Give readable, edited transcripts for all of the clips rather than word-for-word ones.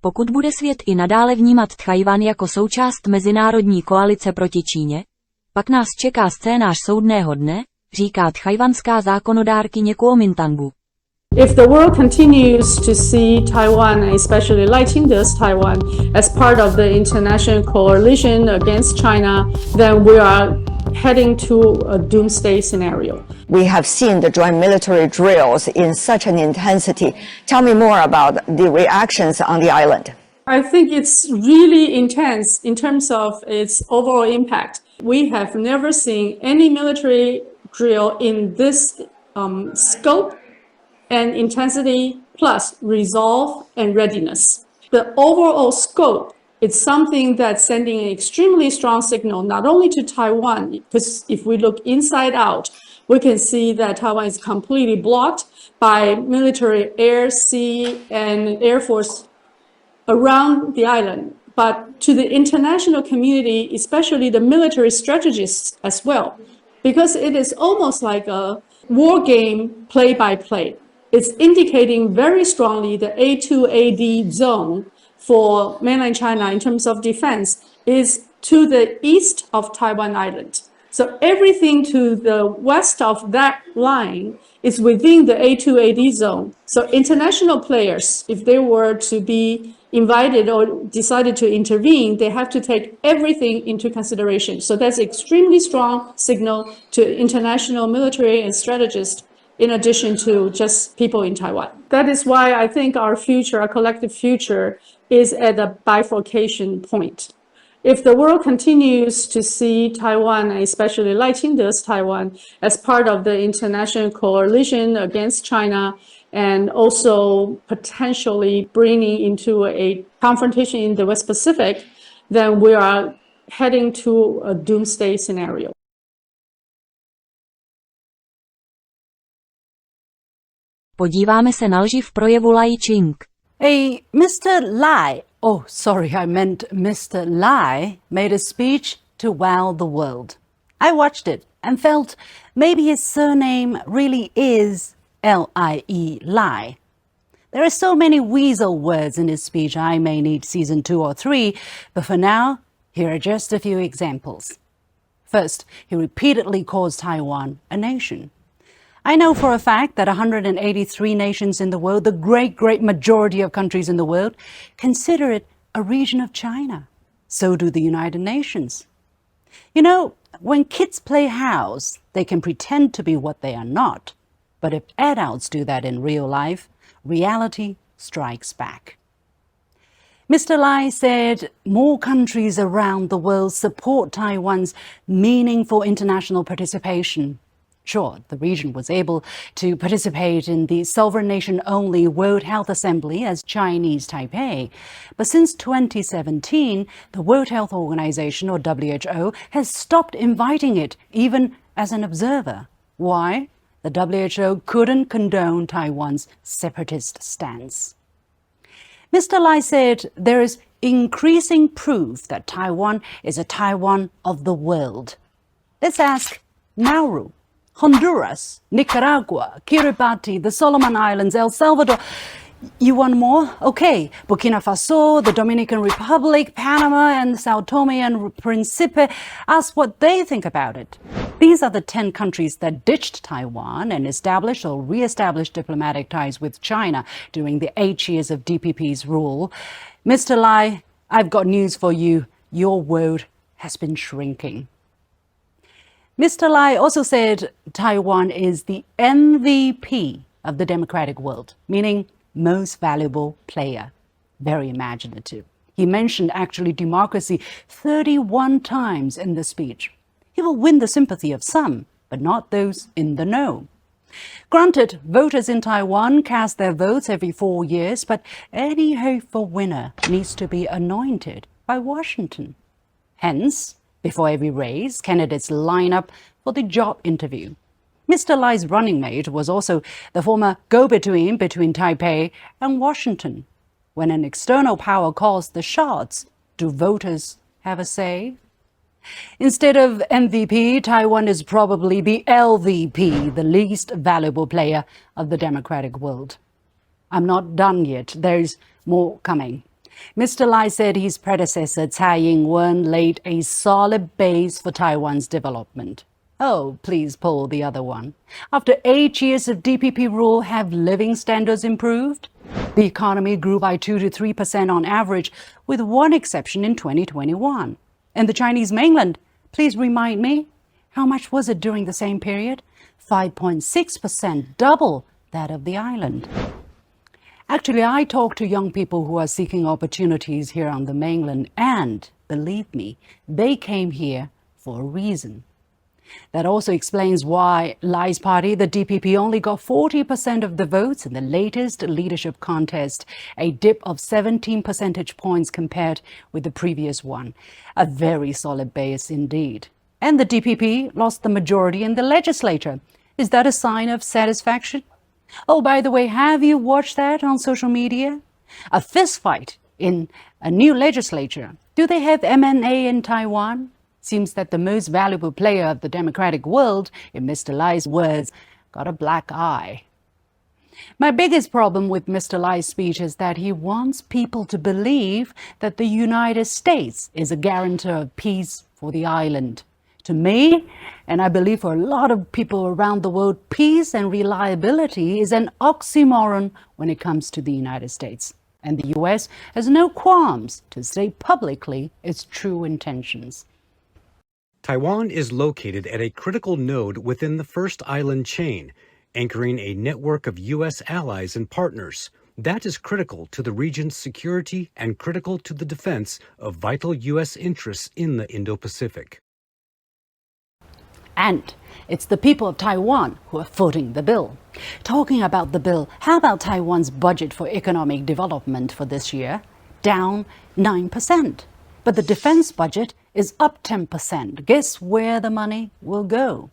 Pokud bude svět i nadále vnímat Tchajwan jako součást mezinárodní koalice proti Číně, pak nás čeká scénář soudného dne, říká tchajwanská zákonodárkyně Kuomintangu. If the world continues to see Taiwan, especially Light-Indus Taiwan, as part of the international coalition against China, then we are heading to a doomsday scenario. We have seen the joint military drills in such an intensity. Tell me more about the reactions on the island. I think it's really intense in terms of its overall impact. We have never seen any military drill in this scope and intensity plus resolve and readiness. The overall scope is something that's sending an extremely strong signal not only to Taiwan, because if we look inside out, we can see that Taiwan is completely blocked by military air, sea, and air force around the island, but to the international community, especially the military strategists as well, because it is almost like a war game play by play. It's indicating very strongly the A2AD zone for mainland China in terms of defense is to the east of Taiwan Island. So everything to the west of that line is within the A2AD zone. So international players, if they were to be invited or decided to intervene, they have to take everything into consideration. So that's extremely strong signal to international military and strategists in addition to just people in Taiwan. That is why I think our future, our collective future, is at a bifurcation point. If the world continues to see Taiwan, especially Light-Indus Taiwan, as part of the international coalition against China, and also potentially bringing into a confrontation in the West Pacific, then we are heading to a doomsday scenario. Podíváme se na lži v projevu Lai Ching. A Mr. Lai, oh sorry, I meant Mr. Lai, made a speech to wow the world. I watched it and felt maybe his surname really is L-I-E, Lai. There are so many weasel words in his speech I may need season 2 or 3, but for now, here are just a few examples. First, he repeatedly calls Taiwan a nation. I know for a fact that 183 nations in the world, the great majority of countries in the world, consider it a region of China. So do the United Nations. You know, when kids play house, they can pretend to be what they are not. But if adults do that in real life, reality strikes back. Mr. Lai said more countries around the world support Taiwan's meaningful international participation. Sure, the region was able to participate in the sovereign nation-only World Health Assembly as Chinese Taipei. But since 2017, the World Health Organization, or WHO, has stopped inviting it, even as an observer. Why? The WHO couldn't condone Taiwan's separatist stance. Mr. Lai said there is increasing proof that Taiwan is a Taiwan of the world. Let's ask Nauru, Honduras, Nicaragua, Kiribati, the Solomon Islands, El Salvador. You want more? Okay. Burkina Faso, the Dominican Republic, Panama, and Sao Tome and Principe. Ask what they think about it. These are the 10 countries that ditched Taiwan and established or re-established diplomatic ties with China during the 8 years of DPP's rule. Mr. Lai, I've got news for you. Your world has been shrinking. Mr. Lai also said Taiwan is the MVP of the democratic world, meaning most valuable player. Very imaginative. He mentioned actually democracy 31 times in the speech. He will win the sympathy of some, but not those in the know. Granted, voters in Taiwan cast their votes every 4 years, but any hopeful winner needs to be anointed by Washington. Hence, before every race, candidates line up for the job interview. Mr. Lai's running mate was also the former go-between between Taipei and Washington. When an external power calls the shots, do voters have a say? Instead of MVP, Taiwan is probably the LVP, the least valuable player of the democratic world. I'm not done yet. There's more coming. Mr. Lai said his predecessor Tsai Ing-wen laid a solid base for Taiwan's development. Oh, please pull the other one. After 8 years of DPP rule, have living standards improved? The economy grew by 2 to 3% on average, with one exception in 2021. And the Chinese mainland, please remind me, how much was it during the same period? 5.6%, double that of the island. Actually, I talk to young people who are seeking opportunities here on the mainland, and believe me, they came here for a reason. That also explains why Lai's party, the DPP, only got 40% of the votes in the latest leadership contest, a dip of 17 percentage points compared with the previous one. A very solid base indeed. And the DPP lost the majority in the legislature. Is that a sign of satisfaction? Oh, by the way, have you watched that on social media? A fistfight in a new legislature. Do they have M&A in Taiwan? Seems that the most valuable player of the democratic world, in Mr. Lai's words, got a black eye. My biggest problem with Mr. Lai's speech is that he wants people to believe that the United States is a guarantor of peace for the island. To me, and I believe for a lot of people around the world, peace and reliability is an oxymoron when it comes to the United States. And the US has no qualms to say publicly its true intentions. Taiwan is located at a critical node within the first island chain, anchoring a network of U.S. allies and partners. That is critical to the region's security and critical to the defense of vital U.S. interests in the Indo-Pacific. And it's the people of Taiwan who are footing the bill. Talking about the bill, how about Taiwan's budget for economic development for this year? Down 9%. But the defense budget is up 10%. Guess where the money will go?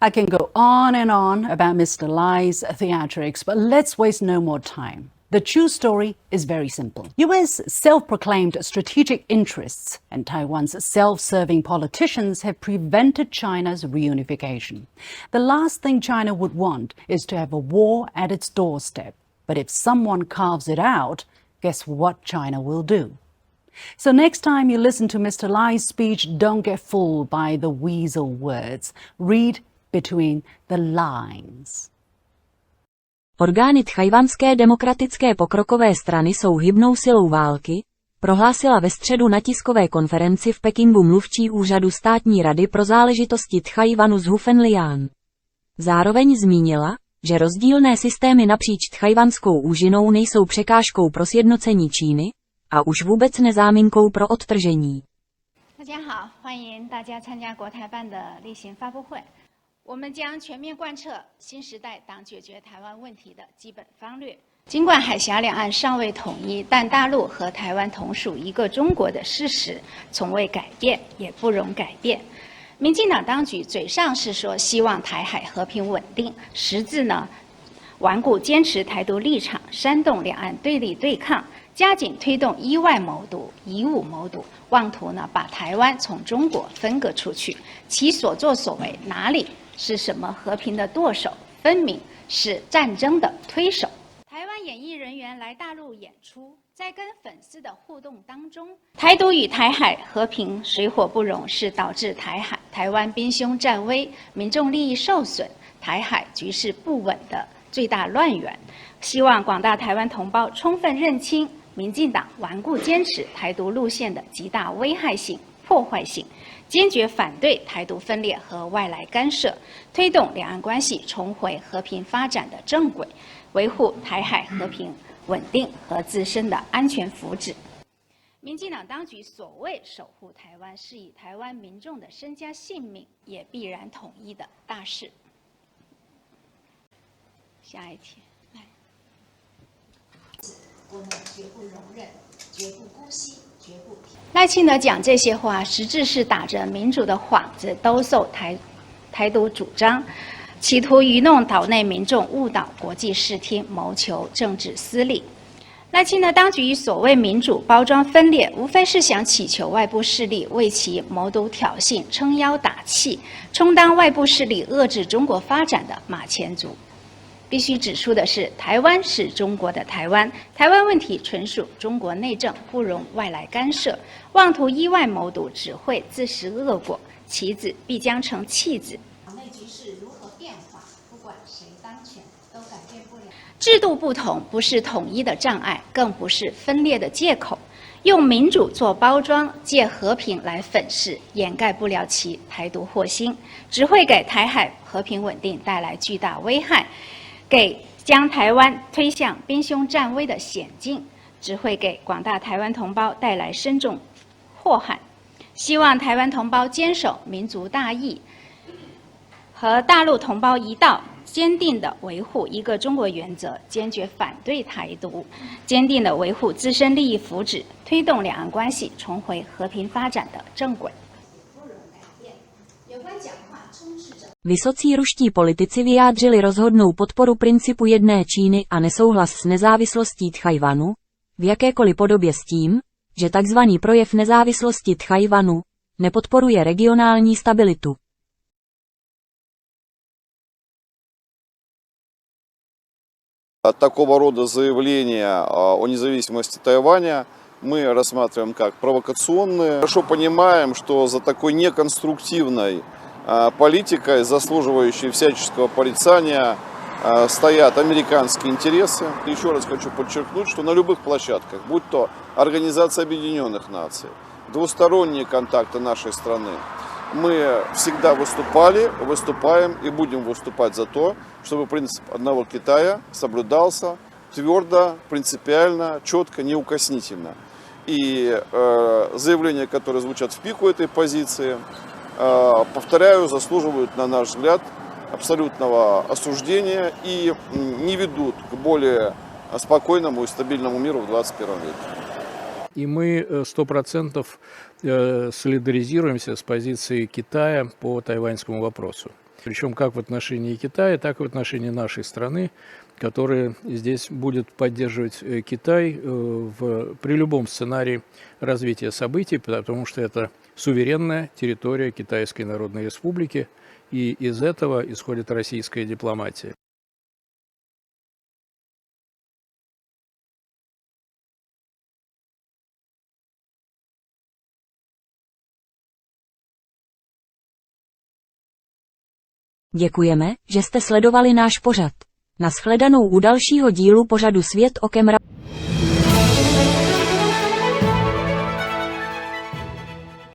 I can go on and on about Mr. Lai's theatrics, but let's waste no more time. The true story is very simple. U.S. self-proclaimed strategic interests and Taiwan's self-serving politicians have prevented China's reunification. The last thing China would want is to have a war at its doorstep. But if someone carves it out, guess what China will do? So next time you listen to Mr. Lai's speech, don't get fooled by the weasel words. Read between the lines. Orgány Tchajwanské demokratické pokrokové strany jsou hybnou silou války, prohlásila ve středu na tiskové konferenci v Pekingu mluvčí úřadu státní rady pro záležitosti Tchaiwanu Zhufen Lian. Zároveň zmínila, že rozdílné systémy napříč tchajwanskou úžinou nejsou překážkou pro sjednocení Číny, a už vůbec nezáminkou pro odtržení. 大家好，欢迎大家参加国台办的例行发布会。我们将全面贯彻新时代党解决台湾问题的基本方略。尽管海峡两岸尚未统一，但大陆和台湾同属一个中国的事实从未改变，也不容改变。民进党当局嘴上是说希望台海和平稳定，实质呢，顽固坚持台独立场，煽动两岸对立对抗。 加紧推动以外谋独、以武谋独，妄图呢把台湾从中国分割出去，其所作所为哪里是什么和平的舵手，分明是战争的推手。台湾演艺人员来大陆演出，在跟粉丝的互动当中，台独与台海和平水火不容，是导致台湾兵凶战危、民众利益受损、台海局势不稳的最大乱源。希望广大台湾同胞充分认清。 民进党顽固坚持台独路线的极大危害性、破坏性，坚决反对台独分裂和外来干涉，推动两岸关系重回和平发展的正轨，维护台海和平稳定和自身的安全福祉。民进党当局所谓守护台湾，是以台湾民众的身家性命也必然统一的大事。下一题。 我们绝不容忍，绝不姑息，绝不赖清德讲这些话，实质是打着民主的幌子，兜售台独主张，企图愚弄岛内民众，误导国际视听，谋求政治私利。赖清德当局以所谓民主包装分裂，无非是想祈求外部势力为其谋独挑衅、撑腰打气，充当外部势力遏制中国发展的马前卒。必须指出的是，台湾是中国的台湾，台湾问题纯属中国内政，不容外来干涉。妄图依外谋独，只会自食恶果，棋子必将成弃子。内局势如何变化，不管谁当权，都改变不了。制度不同，不是统一的障碍，更不是分裂的借口。用民主做包装，借和平来粉饰，掩盖不了其台独祸心，只会给台海和平稳定带来巨大危害。给将台湾推向兵凶战危的险境，只会给广大台湾同胞带来深重祸害。希望台湾同胞坚守民族大义，和大陆同胞一道，坚定地维护一个中国原则，坚决反对台独，坚定地维护自身利益福祉，推动两岸关系重回和平发展的正轨。有关讲话充斥着 Vysocí ruští politici vyjádřili rozhodnou podporu principu jedné Číny a nesouhlas s nezávislostí Tchaiwanu, v jakékoliv podobě s tím, že tzv. Projev nezávislosti Tchaiwanu nepodporuje regionální stabilitu. Такого рода заявления о независимости Тайваня мы рассматриваем как провокационные. Хорошо понимаем, что за такой неконструктивной политикой, заслуживающей всяческого порицания, стоят американские интересы. Еще раз хочу подчеркнуть, что на любых площадках, будь то Организация Объединенных Наций, двусторонние контакты нашей страны, мы всегда выступали, выступаем и будем выступать за то, чтобы принцип одного Китая соблюдался твердо, принципиально, четко, неукоснительно. И заявления, которые звучат в пику этой позиции, повторяю, заслуживают, на наш взгляд, абсолютного осуждения и не ведут к более спокойному и стабильному миру в 21 веке. И мы 100% солидаризируемся с позицией Китая по тайваньскому вопросу. Причем как в отношении Китая, так и в отношении нашей страны, которая здесь будет поддерживать Китай при любом сценарии развития событий, потому что это суверенная территория Китайской Народной Республики, и из этого исходит российская дипломатия. Děkujeme, že jste sledovali náš pořad. Nashledanou u dalšího dílu pořadu Svět okem.